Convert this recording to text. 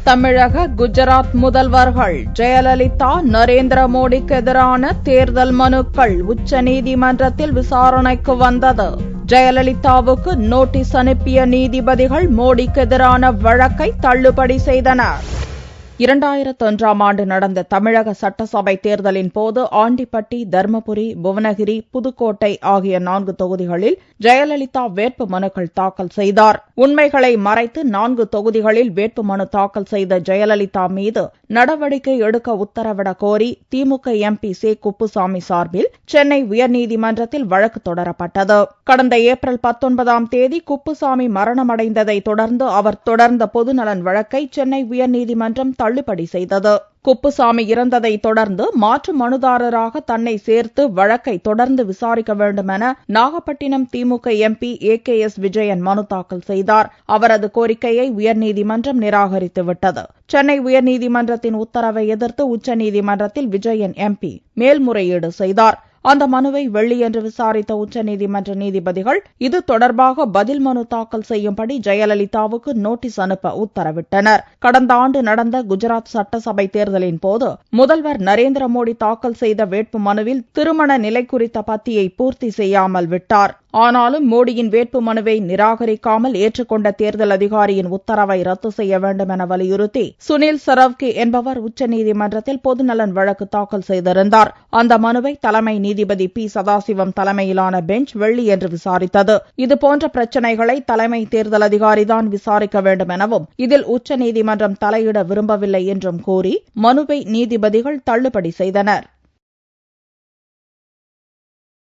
தமிழக, குஜராத் முதல்வர்கள் ஜெயலலிதா, நரேந்திர மோடிக்கு எதிரான தேர்தல் மனுக்கள் உச்சநீதிமன்றத்தில் விசாரணைக்கு வந்தது. ஜெயலலிதாவுக்கு நோட்டீஸ் அனுப்பிய நீதிபதிகள் மோடிக்கு எதிரான வழக்கை தள்ளுபடி செய்தனர். 2001ஆம் ஆண்டு நடந்த தமிழக சட்டசபை தேர்தலின் போது ஆண்டிப்பட்டி, தர்மபுரி, புவனகிரி, புதுக்கோட்டை ஆகிய 4 தொகுதிகளில் ஜெயலலிதா வேட்பு மனுக்கள் தாக்கல் செய்தார். உண்மைகளை மறைத்து 4 தொகுதிகளில் வேட்புமனு தாக்கல் செய்த ஜெயலலிதா மீது நடவடிக்கை எடுக்க உத்தரவிடக் கோரி திமுக எம்பி சே. குப்புசாமி சார்பில் சென்னை உயர்நீதிமன்றத்தில் வழக்கு தொடரப்பட்டது. கடந்த ஏப்ரல் 19ஆம் தேதி குப்புசாமி மரணமடைந்ததை தொடர்ந்து அவர் தொடர்ந்த பொதுநலன் வழக்கை சென்னை உயர்நீதிமன்றம் தள்ளுபடி செய்தது. குப்புசாமி இறந்ததை தொடர்ந்து மாற்று மனுதாரராக தன்னை சேர்த்து வழக்கை தொடர்ந்து விசாரிக்க வேண்டும் என நாகப்பட்டினம் திமுக எம்பி AKS விஜயன் மனு தாக்கல் செய்தார். அவரது கோரிக்கையை உயர்நீதிமன்றம் நிராகரித்துவிட்டது. சென்னை உயர்நீதிமன்றத்தின் உத்தரவை எதிர்த்து உச்சநீதிமன்றத்தில் விஜயன் எம்பி மேல்முறையீடு செய்தார். அந்த மனுவை வெள்ளியன்று விசாரித்த உச்சநீதிமன்ற நீதிபதிகள் இது தொடர்பாக பதில் மனு தாக்கல் செய்யும்படி ஜெயலலிதாவுக்கு நோட்டீஸ் அனுப்ப உத்தரவிட்டனர். கடந்த ஆண்டு நடந்த குஜராத் சட்டசபை தேர்தலின் போது முதல்வர் நரேந்திர மோடி தாக்கல் செய்த வேட்பு மனுவில் திருமண நிலை குறித்த பத்தியை பூர்த்தி செய்யாமல் விட்டார். ஆனாலும் மோடியின் வேட்பு மனுவை நிராகரிக்காமல் ஏற்றுக்கொண்ட தேர்தல் அதிகாரியின் உத்தரவை ரத்து செய்ய வேண்டும் என வலியுறுத்தி சுனில் சரவ்கி என்பவர் உச்சநீதிமன்றத்தில் பொதுநலன் வழக்கு தாக்கல் செய்திருந்தார். அந்த மனுவை தலைமை நீதிபதி P. சதாசிவம் தலைமையிலான பெஞ்ச் வெள்ளியன்று விசாரித்தது. இதுபோன்ற பிரச்சினைகளை தலைமை தேர்தல் அதிகாரிதான் விசாரிக்க வேண்டும் எனவும் இதில் உச்சநீதிமன்றம் தலையிட விரும்பவில்லை என்றும் கூறி மனுவை நீதிபதிகள் தள்ளுபடி செய்தனர்.